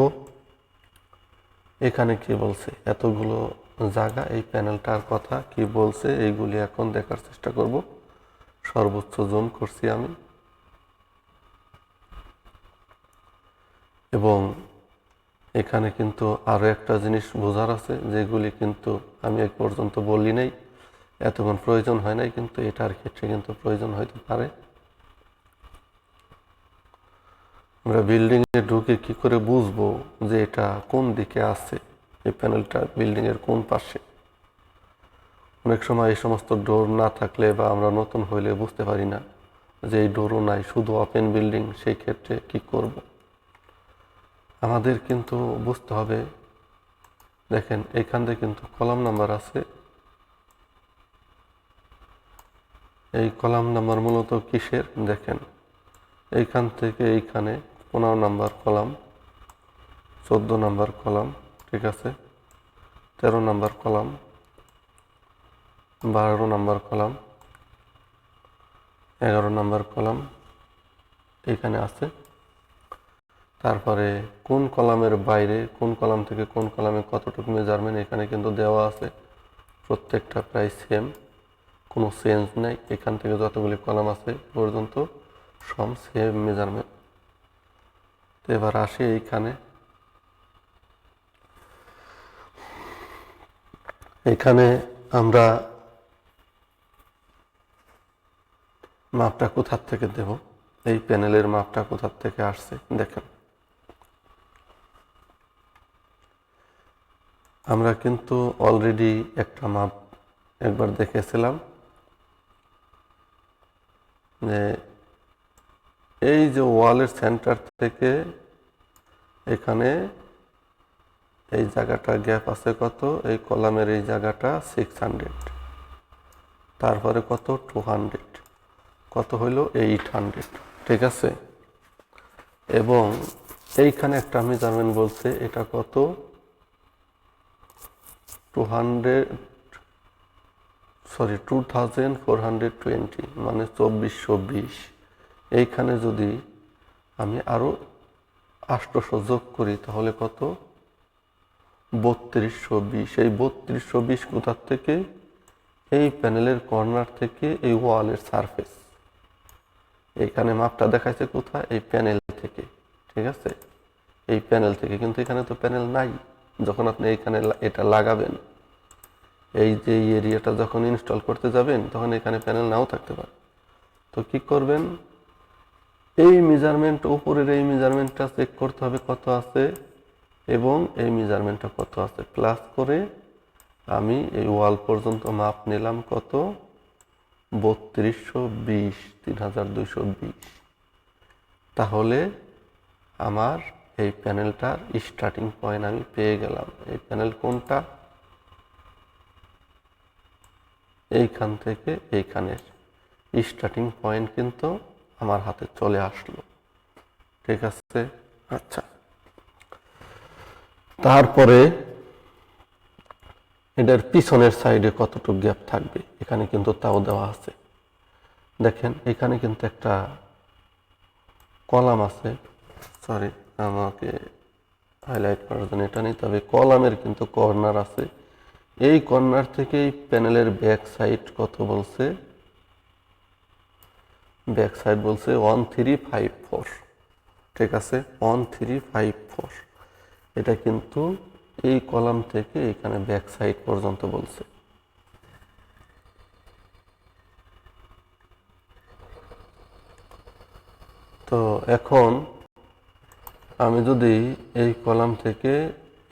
এখানে কি বলছে, এতগুলো জায়গা এই প্যানেলটার কথা কি বলছে এইগুলি এখন দেখার চেষ্টা করব। সর্বোচ্চ জুম করছি আমি, এবং এখানে কিন্তু আরও একটা জিনিস বোঝার আছে যেগুলি কিন্তু আমি এক পর্যন্ত বলি নাই, এতক্ষণ প্রয়োজন হয় নাই, কিন্তু এটার ক্ষেত্রে কিন্তু প্রয়োজন হইতে পারে। আমরা বিল্ডিংয়ে ঢুকে কি করে বুঝবো যে এটা কোন দিকে আছে, এই প্যানেলটা বিল্ডিংয়ের কোন পাশে? অনেক সময় এই সমস্ত ডোর না থাকলে বা আমরা নতুন হইলে বুঝতে পারি না যে এই ডোরও নাই, শুধু ওপেন বিল্ডিং, সেই ক্ষেত্রে কি করব? আমাদের কিন্তু বুঝতে হবে, দেখেন এইখানে কিন্তু কলাম নাম্বার আছে। এই কলাম নাম্বার মূলত কিসের দেখেন, এইখান থেকে এইখানে 15 নাম্বার কলাম, 14 নাম্বার কলাম, ঠিক আছে, 13 number column, 12 number column, 11 number column এখানে আছে। তারপরে কোন কলামের বাইরে, কোন কলাম থেকে কোন কলামে কতটুকু মেজারমেন্ট এখানে কিন্তু দেওয়া আছে। প্রত্যেকটা প্রায় সেম, কোনো চেঞ্জ নেই। এখান থেকে যতগুলি কলাম আছে পর্যন্ত সব সেম মেজারমেন্ট। তো এবার আসি এইখানে, এখানে আমরা মাপটা কোথার থেকে দেব, এই প্যানেলের মাপটা কোথার থেকে আসছে দেখেন। আমরা কিন্তু অলরেডি একটা মাপ একবার দেখেছিলাম যে এই যে ওয়ালের সেন্টার থেকে এখানে এই জায়গাটা গ্যাপ আছে কত, এই কলামের এই জায়গাটা 600, তারপরে কত 200, কত হইল 800, ঠিক আছে। এবং এইখানে একটা মেজারমেন্ট বলছে, এটা কত 2420, মানে 2420। এইখানে যদি আমি আরো 800 যোগ করি তাহলে কত 3220। এই 3220 কোথার থেকে, এই প্যানেলের কর্নার থেকে এই ওয়ালের সারফেস। এইখানে মাপটা দেখাইছে কোথায়, এই প্যানেল থেকে, ঠিক আছে, এই প্যানেল থেকে, কিন্তু এখানে তো প্যানেল নাই। যখন আপনি এইখানে এটা লাগাবেন, এই যে এরিয়াটা যখন ইনস্টল করতে যাবেন, তখন এখানে প্যানেল নাও থাকতে পারে। তো কি করবেন, এই মেজারমেন্ট, উপরের এই মেজারমেন্টটা চেক করতে হবে কত আছে, এবং এই মেজারমেন্টটা কত আছে, প্লাস করে আমি এই ওয়াল পর্যন্ত মাপ নিলাম কত, 3220, 3220। তাহলে আমার এই প্যানেলটার স্টার্টিং পয়েন্ট আমি পেয়ে গেলাম। এই প্যানেল কোনটা, এইখান থেকে এইখানের স্টার্টিং পয়েন্ট কিন্তু আমার হাতে চলে আসলো, ঠিক আছে। আচ্ছা, তারপরে এটার পিছনের সাইডে কতটুকু গ্যাপ থাকবে এখানে কিন্তু তাও দেওয়া আছে। দেখেন এখানে কিন্তু একটা কলাম আছে, সরি আমাকে হাইলাইট করার জন্য এটা নিতে হবে, কলামের কিন্তু কর্নার আছে। এই কর্নার থেকে এই প্যানেলের ব্যাক সাইড কত বলছে, ব্যাক সাইড বলছে 1354, ঠিক আছে, 1354। এটা কিন্তু এই কলাম থেকে এখানে ব্যাক সাইড পর্যন্ত বলছে। তো এখন আমি যদি এই কলাম থেকে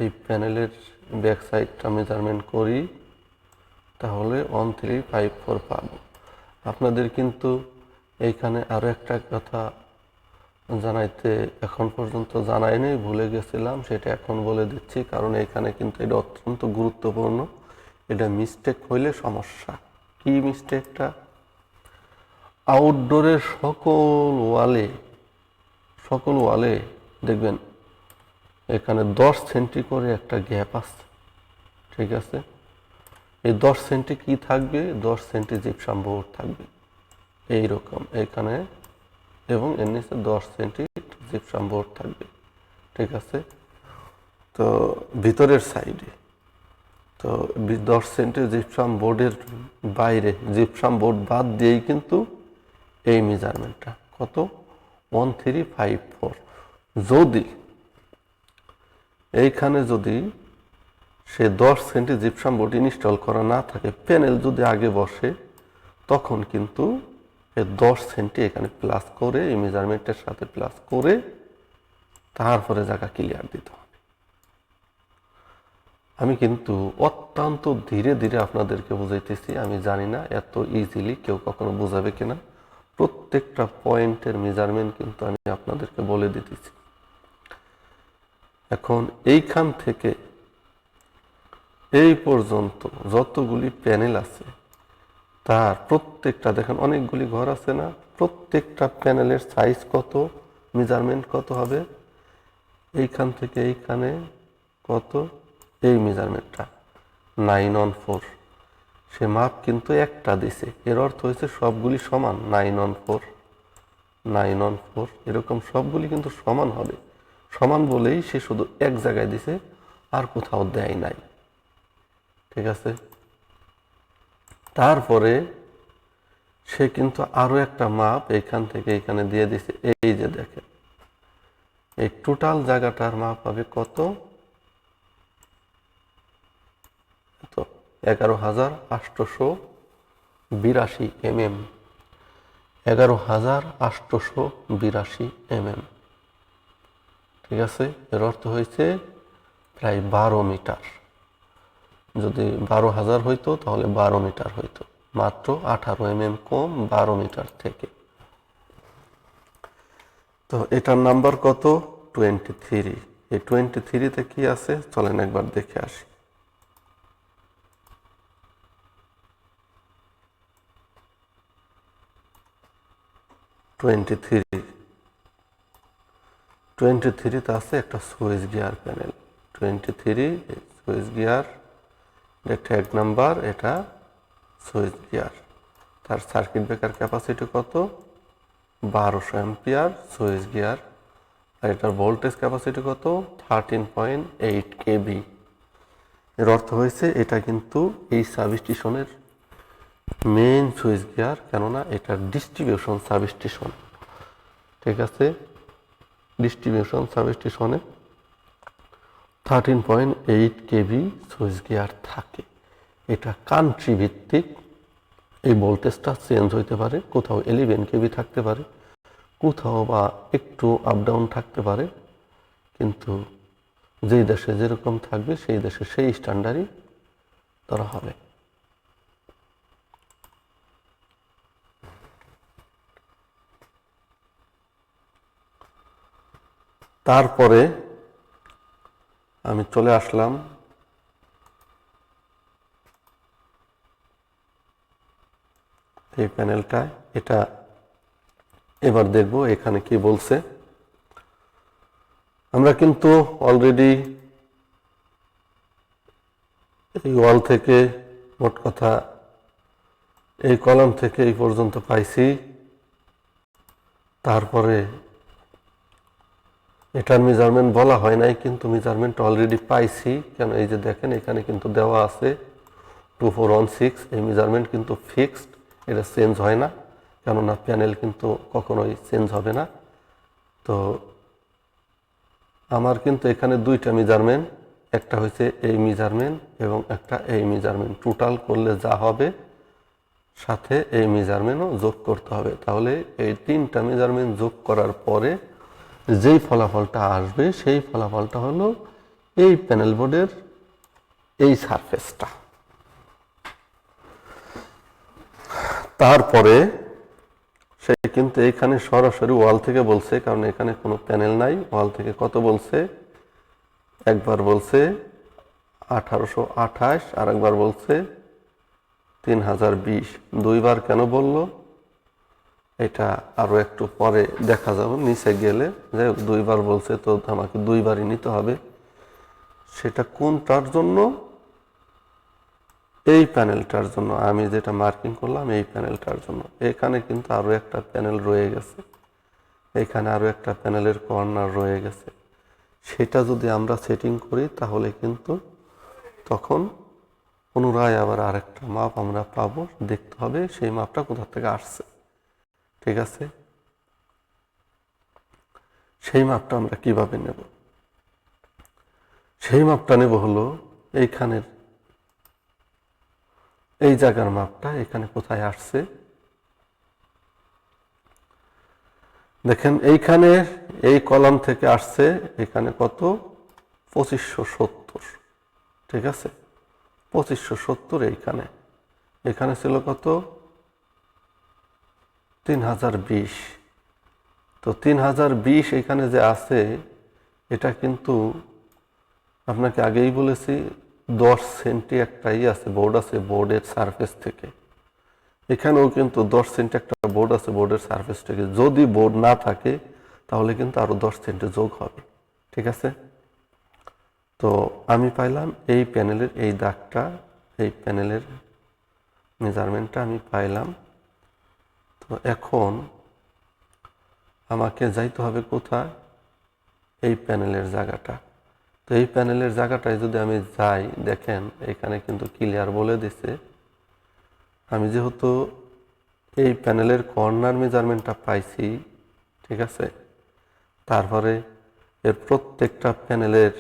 এই প্যানেলের ব্যাক সাইডটা মেজারমেন্ট করি, তাহলে 1354 পাবো। আপনাদের কিন্তু এইখানে আরও একটা কথা জানাইতে এখন পর্যন্ত জানাইনি, ভুলে গেছিলাম, সেটা এখন বলে দিচ্ছি, কারণ এখানে কিন্তু এটা অত্যন্ত গুরুত্বপূর্ণ। এটা মিস্টেক হইলে সমস্যা। কি মিস্টেকটা, আউটডোরের সকল ওয়ালে দেখবেন এখানে 10 সেন্টি করে একটা গ্যাপ আছে, ঠিক আছে। এই 10 সেন্টি কি থাকবে, 10 সেন্টি জিপসাম বোর্ড থাকবে এইরকম এখানে, এবং এর নিচে 10 সেন্টি জিপসাম বোর্ড থাকবে, ঠিক আছে। তো ভিতরের সাইডে তো 10 সেন্টি জিপসাম বোর্ডের বাইরে জিপসাম বোর্ড বাদ দিয়েই কিন্তু এই মেজারমেন্টটা কত, 1354। যদি এইখানে যদি সে 10 সেন্টি জিপসাম বোর্ড ইনস্টল করা না থাকে, প্যানেল যদি আগে বসে, তখন কিন্তু 10 সেন্টি এখানে প্লাস করে, এই মেজারমেন্টের সাথে প্লাস করে তারপরে জায়গা ক্লিয়ার দিতে হবে। আমি কিন্তু অত্যন্ত ধীরে ধীরে আপনাদেরকে বুঝাইতেছি, আমি জানি না এত ইজিলি কেউ কখনো বোঝাবে কিনা। প্রত্যেকটা পয়েন্টের মেজারমেন্ট কিন্তু আমি আপনাদেরকে বলে দিতেছি। এখন এইখান থেকে এই পর্যন্ত যতগুলি প্যানেল আছে, তার প্রত্যেকটা, দেখেন অনেকগুলি ঘর আছে না, প্রত্যেকটা প্যানেলের সাইজ কত, মেজারমেন্ট কত হবে, এইখান থেকে এইখানে কত, এই মেজারমেন্টটা 914। সে মাপ কিন্তু একটা দিছে, এর অর্থ হয়েছে সবগুলি সমান, 914 914 এরকম সবগুলি কিন্তু সমান হবে। সমান বলেই সে শুধু এক জায়গায় দিছে, আর কোথাও দেয় নাই, ঠিক আছে। তারপরে সে কিন্তু আরো একটা মাপ এইখান থেকে এইখানে দিয়ে দিছে, এই যে দেখেন এই টোটাল জায়গাটার মাপ হবে কত, তো 11,882 mm, 11,882 mm, ঠিক আছে। এর অর্থ হয়েছে প্রায় 12 মিটার। যদি 12,000 হইতো তাহলে 12 মিটার হইতো, মাত্র 18 mm কম 12 মিটার থেকে। তো এটার নাম্বার কত, 23। এই 23-তে কি আছে চলেন একবার দেখে আসি। টোয়েন্টি থ্রিতে আছে একটা switch gear panel, 23 switch gear, tag number, এটা সুইচ গিয়ার। তার সার্কিট ব্রেকার ক্যাপাসিটি কত, 1200 অ্যাম্পিয়ার সুইচ গিয়ার। আর এটার ভোল্টেজ ক্যাপাসিটি কত, 13.8 kV। এর অর্থ হয়েছে এটা কিন্তু এই সাবস্টেশনের মেইন সুইচ গিয়ার, কেননা এটা ডিস্ট্রিবিউশন সাবস্টেশন। ঠিক আছে, ডিস্ট্রিবিউশন সাবস্টেশনে 13.8 কেভি সুইচ গিয়ার থাকে। এটা কান্ট্রি ভিত্তিক এই ভোল্টেজটা চেঞ্জ হইতে পারে, কোথাও 11 কেভি থাকতে পারে, কোথাও বা একটু আপ ডাউন থাকতে পারে, কিন্তু যেই দেশে যেরকম থাকবে সেই দেশে সেই স্ট্যান্ডার্ডই ধরা হবে। তারপরে আমি চলে আসলাম এই প্যানেলটায়। এটা এবার দেখব এখানে কি বলছে। আমরা কিন্তু অলরেডি এই ওয়াল থেকে মোট কথা এই কলাম থেকে এই পর্যন্ত পাইছি। তারপরে এটার মেজারমেন্ট বলা হয় নাই, কিন্তু মেজারমেন্ট অলরেডি পাইছি। কেন, এই যে দেখেন এখানে কিন্তু দেওয়া আছে 2416। এই মেজারমেন্ট কিন্তু ফিক্সড, এটা চেঞ্জ হয় না, কেননা প্যানেল কিন্তু কখনোই চেঞ্জ হবে না। তো আমার কিন্তু এখানে দুইটা মেজারমেন্ট, একটা হচ্ছে এই মেজারমেন্ট এবং একটা এই মেজারমেন্ট, টোটাল করলে যা হবে সাথে এই মেজারমেন্টও যোগ করতে হবে। তাহলে এই তিনটা মেজারমেন্ট যোগ করার পরে যেই ফলাফলটা আসবে সেই ফলাফলটা হলো এই প্যানেল বোর্ডের এই সারফেসটা। তারপরে সে কিন্তু এইখানে সরাসরি ওয়াল থেকে বলছে, কারণ এখানে কোনো প্যানেল নাই। ওয়াল থেকে কত বলছে, একবার বলছে 1828 আর একবার বলছে 3020। দুইবার কেন বলল এটা আরো একটু পরে দেখা যাবে নিচে গেলে। যাই হোক, দুইবার বলছে তো আমাকে দুইবারই নিতে হবে। সেটা কোনটার জন্য, এই প্যানেলটার জন্য। আমি যেটা মার্কিং করলাম এই প্যানেলটার জন্য। এখানে কিন্তু আরো একটা প্যানেল রয়ে গেছে, এখানে আরো একটা প্যানেলের কর্নার রয়ে গেছে। সেটা যদি আমরা সেটিং করি তাহলে কিন্তু তখন পুনরায় আবার আরেকটা মাপ আমরা পাবো। দেখতে হবে সেই মাপটা কোথা থেকে আসছে। ঠিক আছে, সেই মাপটা আমরা কিভাবে নেব? সেই মাপটা নেব হলো এইখানের এই জায়গার মাপটা এখানে কোথায় আসছে দেখেন। এইখানে এই কলাম থেকে আসছে এখানে কত, 2570। ঠিক আছে, 2570 এইখানে। এখানে ছিল কত, 3020। তো 3020 এখানে যে আছে এটা কিন্তু আপনাকে আগেই বলেছি 10 সেন্টি একটা আছে, বোর্ড আছে, বোর্ডের সারফেস থেকে। এখানেও কিন্তু 10 সেন্টি একটা বোর্ড আছে বোর্ডের সারফেস থেকে। যদি বোর্ড না থাকে তাহলে কিন্তু আরো 10 সেন্টি যোগ হবে। ঠিক আছে, তো আমি পাইলাম এই প্যানেলের এই দাগটা, এই প্যানেলের মেজারমেন্টটা আমি পাইলাম। তো এখন আমাকে যাইতে হবে কোথায়, এই প্যানেলের জায়গাটা। তো এই প্যানেলের জায়গাটায় যদি আমি যাই, দেখেন এখানে কিন্তু ক্লিয়ার বলে দিছে। আমি যেহেতু এই প্যানেলের কর্নার মেজারমেন্টটা পাইছি, ঠিক আছে, তারপরে এর প্রত্যেকটা প্যানেলের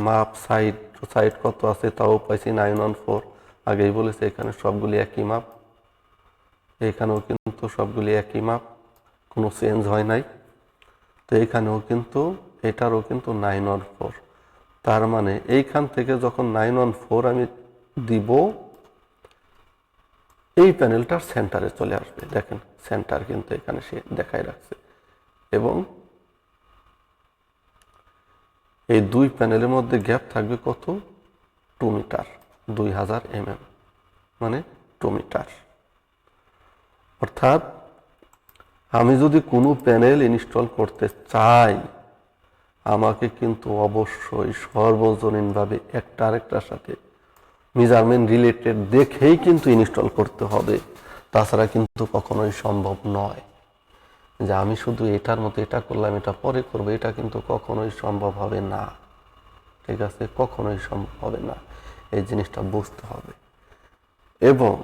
মাপ সাইড সাইড কত আছে তাও পাইছি 914। আগেই বলেছে এখানে সবগুলি একই মাপ, এখানেও কিন্তু সবগুলি একই মাপ, কোনো চেঞ্জ হয় নাই। তো এখানেও কিন্তু এটারও কিন্তু 914। তার মানে এইখান থেকে যখন 914 আমি দিব এই প্যানেলটার সেন্টারে চলে আসবে। দেখেন সেন্টার কিন্তু এখানে সে দেখাই রাখছে। এবং এই দুই প্যানেলের মধ্যে গ্যাপ থাকবে কত, 2 মিটার, 2000 mm, মানে 2 মিটার। অর্থাৎ আমি যদি কোনো প্যানেল ইনস্টল করতে চাই আমাকে কিন্তু অবশ্যই সর্বজনীনভাবে একটা আরেকটার সাথে মেজারমেন্ট রিলেটেড দেখেই কিন্তু ইনস্টল করতে হবে। তাছাড়া কিন্তু কখনোই সম্ভব নয় যে আমি শুধু এটার মতো এটা করলাম এটা পরে করবো, এটা কিন্তু কখনোই সম্ভব হবে না। ঠিক আছে, কখনোই সম্ভব হবে না, এই জিনিসটা বুঝতে হবে। এবং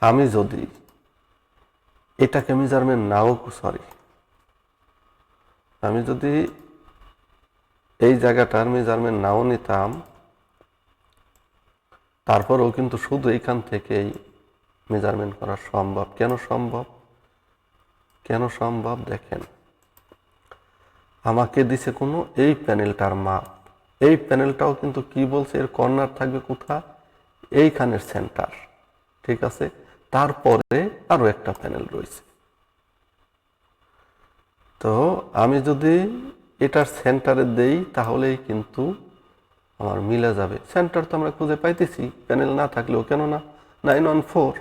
আমি যদি এটাকে মেজারমেন্ট নাও আমি যদি এই জায়গাটার মেজারমেন্ট নাও নিতাম, তারপরেও কিন্তু শুধু এইখান থেকেই মেজারমেন্ট করা সম্ভব। কেন সম্ভব? দেখেন, আমাকে দিছে কোনো এই প্যানেলটার মাপ। এই প্যানেলটাও কিন্তু কি বলছে, এর কর্নার থাকবে কোথা? এইখানের সেন্টার, ঠিক আছে। তারপরে আরো একটা প্যানেল রয়েছে। তো আমি যদি এটার সেন্টারে দেই তাহলেই কিন্তু আমার মিলে যাবে। সেন্টার তো আমরা খুঁজে পাইতেছি, প্যানেল না থাকলেও, কেন না 914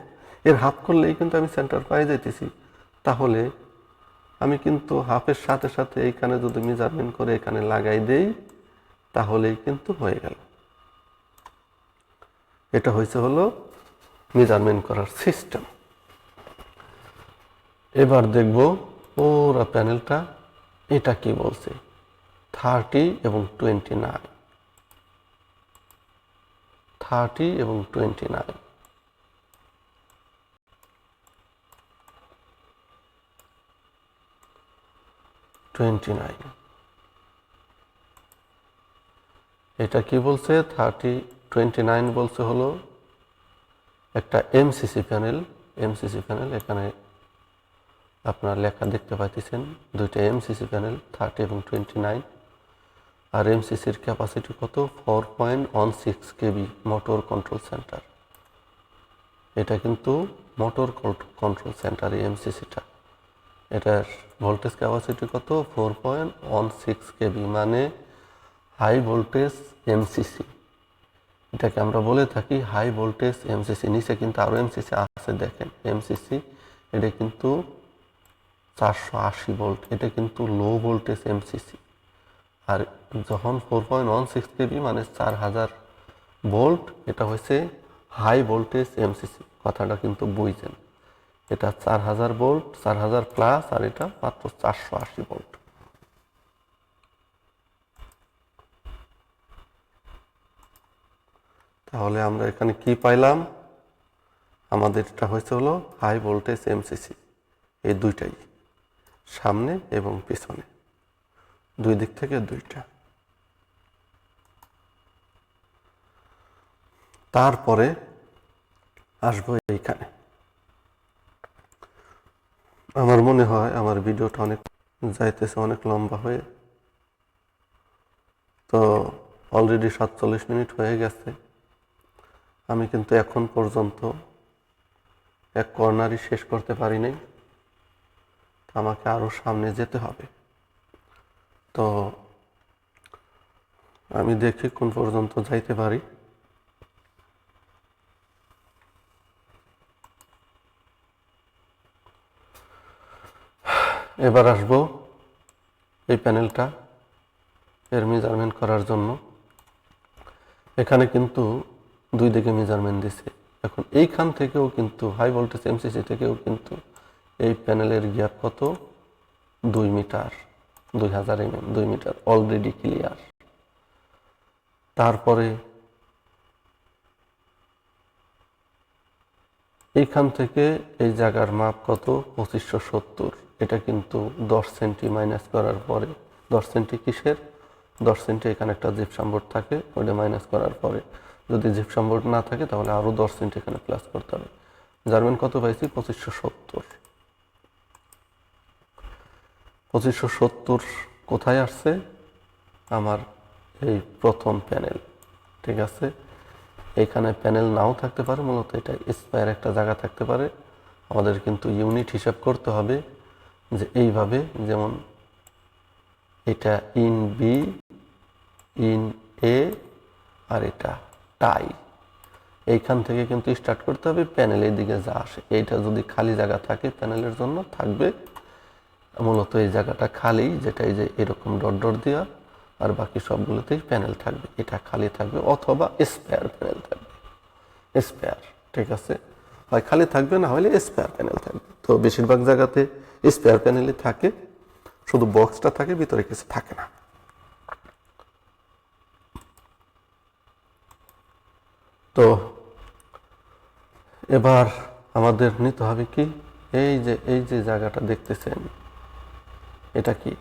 এর হাফ করলেই কিন্তু আমি সেন্টার পাই যাইতেছি। তাহলে আমি কিন্তু হাফের সাথে সাথে এইখানে যদি মেজারমেন্ট করে এখানে লাগাই দেই তাহলেই কিন্তু হয়ে গেল। এটা হলো মেজারমেন্ট করার সিস্টেম। এবার দেখব পুরো প্যানেলটা এটা কি বলছে, 30 এবং 29, 30 এবং 29। এটা কি বলছে? 29 বলছে হলো একটা এমসিসি প্যানেল। এখানে আপনার লেখা দেখতে পাইতেছেন, দুইটা এমসিসি প্যানেল 30 এবং 29। আর এমসিসির ক্যাপাসিটি কত? 4.16 কেবি মোটর কন্ট্রোল সেন্টার। এটা কিন্তু মোটর কন্ট্রোল সেন্টার, এই এমসিসিটা। এটার ভোল্টেজ ক্যাপাসিটি কত? 4.16 কেবি, মানে হাই ভোল্টেজ এমসিসি। এটাকে আমরা বলে থাকি হাই ভোল্টেজ এমসিসি। নিচে কিন্তু আরও এমসিসি আছে, দেখেন এমসিসি। এটা কিন্তু 480 ভোল্ট, এটা কিন্তু লো ভোল্টেজ এমসিসি। আর যখন 4.16 কেবি মানে 4000 ভোল্ট, এটা হচ্ছে হাই ভোল্টেজ এমসিসি। কথাটা কিন্তু বুঝছেন, এটা 4000 ভোল্ট, 4000 প্লাস, আর এটা মাত্র 480 ভোল্ট। তাহলে আমরা এখানে কি পাইলাম? আমাদেরটা হলো হাই ভোল্টেজ এমসিসি। এই দুইটাই, সামনে এবং পিছনে, দুই দিক থেকে দুইটা। তারপরে আসবো এইখানে। আমার মনে হয় আমার ভিডিওটা অনেক যাইতেছে, অনেক লম্বা হয়ে। তো অলরেডি 47 মিনিট হয়ে গেছে। আমি কিন্তু এখন পর্যন্ত এক কর্নারই শেষ করতে পারি নাই। আমাকে আরো সামনে যেতে হবে। তো আমি দেখি কোন পর্যন্ত যাইতে পারি। এবার আসবো এই প্যানেলটা এর মেজারমেন্ট করার জন্য। এখানে কিন্তু দুই দিকে মেজারমেন্ট দিছে। এখন এইখান থেকেও কিন্তু হাই ভোল্টেজ এমসিসি থেকেও কিন্তু এই প্যানেলের গ্যাপ কত? 2 metre, 2000 mm, 2 metre already clear. তারপরে এইখান থেকে এই জায়গার মাপ কত? 2570। এটা কিন্তু 10 সেন্টি মাইনাস করার পরে, 10 সেন্টি কিসের? 10 সেন্টি এখানে একটা জিপসাম বোর্ড থাকে, ওইটা মাইনাস করার পরে। যদি জিপসাম বোর্ড না থাকে তাহলে আরও 10 সেন্টি এখানে প্লাস করতে হবে। জার্মান কত পাইছি? 2570। 2570 কোথায় আসছে? আমার এই প্রথম প্যানেল, ঠিক আছে। এখানে প্যানেল নাও থাকতে পারে, মূলত এটা স্পেয়ার একটা জায়গা থাকতে পারে। আমাদের কিন্তু ইউনিট হিসাব করতে হবে যে এইভাবে, যেমন এটা ইন বি, ইন এ, আর এটা টাই। এইখান থেকে কিন্তু স্টার্ট করতে হবে, প্যানেলের দিকে যা আসে। এইটা যদি খালি জায়গা থাকে প্যানেলের জন্য থাকবে মূলত এই জায়গাটা খালি, যেটা এই যে এরকম ডট ডট দেওয়া, আর বাকি সবগুলোতেই প্যানেল থাকবে। এটা খালি থাকবে অথবা স্পেয়ার প্যানেল থাকবে। স্পেয়ার, ঠিক আছে, হয় খালি থাকবে, না হলে স্পেয়ার প্যানেল থাকবে। তো বেশিরভাগ জায়গাতে স্পেয়ার প্যানেলই থাকে, শুধু বক্সটা থাকে, ভিতরে কিছু থাকে না। তো এবার আমাদের নিতে হবে কি, এই যে জায়গাটা দেখতেছেন, এটা কি?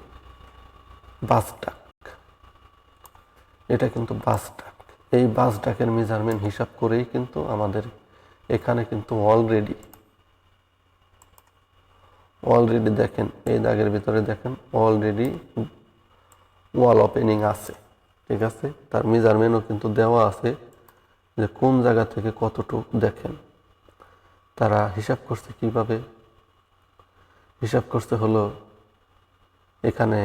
বাস ডাক, এটা কিন্তু বাস ডাক। এই বাস ডাকের মেজারমেন্ট হিসাব করেই কিন্তু আমাদের এখানে কিন্তু অলরেডি দেখেন এই দাগের ভিতরে দেখেন অলরেডি ওয়াল ওপেনিং আছে, ঠিক আছে। তার মেজারমেন্টও কিন্তু দেওয়া আছে যে কোন জায়গা থেকে কতটুকু। দেখেন তারা হিসাব করছে কিভাবে, হিসাব করতে হলো এখানে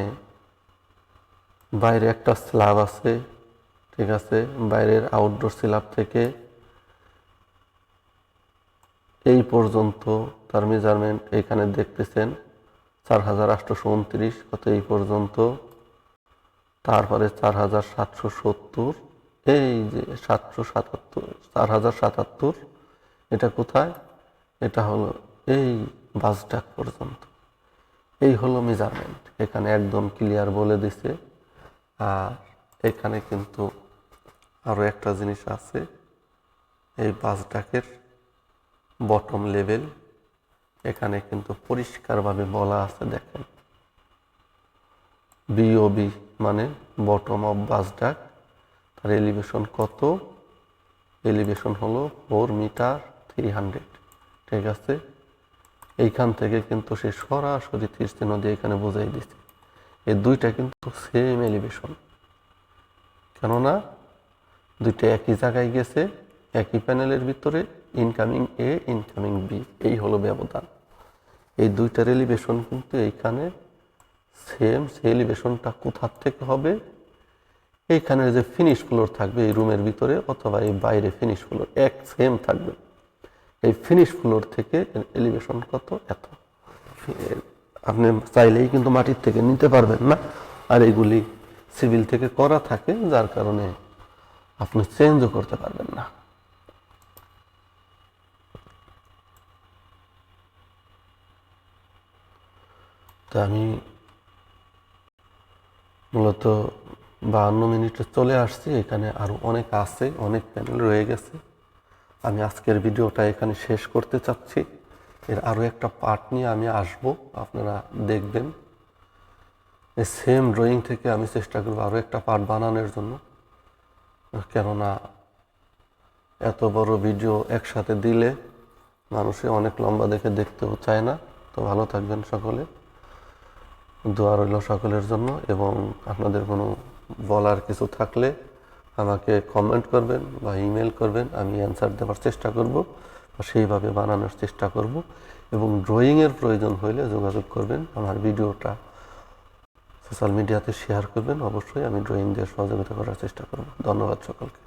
বাইরে একটা স্ল্যাব আছে, ঠিক আছে। বাইরের আউটডোর স্ল্যাব থেকে এই পর্যন্ত তার মেজারমেন্ট এখানে দেখতেছেন 4829, কত এই পর্যন্ত। তারপরে 4770, এই যে 777, 4077, এটা কোথায়, এটা হলো এই বাস ডাক পর্যন্ত। এই হলো মেজারমেন্ট, এখানে একদম ক্লিয়ার বলে দিছে। আর এখানে কিন্তু আরো একটা জিনিস আছে, এই বাস ডাকের বটম লেভেল এখানে কিন্তু পরিষ্কারভাবে বলা আছে। দেখেন বিওবি মানে বটম অফ বাস ডাক, তার এলিভেশন কত, এলিভেশন হলো 4 মিটার 300, ঠিক আছে। এইখান থেকে কিন্তু সে সরাসরি তিস্তি নদী এখানে বোঝাই দিচ্ছে। এই দুইটা কিন্তু সেম এলিভেশন, কেননা দুইটা একই জায়গায় গেছে, একই প্যানেলের ভিতরে, ইনকামিং এ ইনকামিং বি, এই হলো ব্যবধান। এই দুইটার এলিভেশন কিন্তু এইখানে সেম। সেই এলিভেশনটা কোথার থেকে হবে, এইখানে যে ফিনিশ ফ্লোর থাকবে এই রুমের ভিতরে অথবা এই বাইরে ফিনিশ ফ্লোর এক সেম থাকবে। এই ফিনিশ ফ্লোর থেকে এলিভেশন কত, এত। আপনি চাইলেই কিন্তু মাটির থেকে নিতে পারবেন না, আর এগুলি সিভিল থেকে করা থাকে, যার কারণে আপনি চেঞ্জও করতে পারবেন না। তো আমি মূলত 52 মিনিটে চলে আসছি। এখানে আরো অনেক আছে, অনেক প্যানেল রয়ে গেছে। আমি আজকের ভিডিওটা এখানে শেষ করতে চাচ্ছি। এর আরো একটা পার্ট নিয়ে আমি আসব, আপনারা দেখবেন। এই সেম ড্রয়িং থেকে আমি চেষ্টা করব আরো একটা পার্ট বানানোর জন্য, কেননা এত বড় ভিডিও একসাথে দিলে মানুষে অনেক লম্বা দেখে দেখতেও চায় না। তো ভালো থাকবেন সকলে, দোয়া রইল সকলের জন্য। এবং আপনাদের কোনো বলার কিছু থাকলে আমাকে কমেন্ট করবেন বা ইমেল করবেন, আমি অ্যান্সার দেওয়ার চেষ্টা করব বা সেইভাবে বানানোর চেষ্টা করব। এবং ড্রয়িংয়ের প্রয়োজন হলে যোগাযোগ করবেন, আমার ভিডিওটা সোশ্যাল মিডিয়াতে শেয়ার করবেন। অবশ্যই আমি ড্রয়িং দিয়ে সহযোগিতা করার চেষ্টা করব। ধন্যবাদ সকলকে।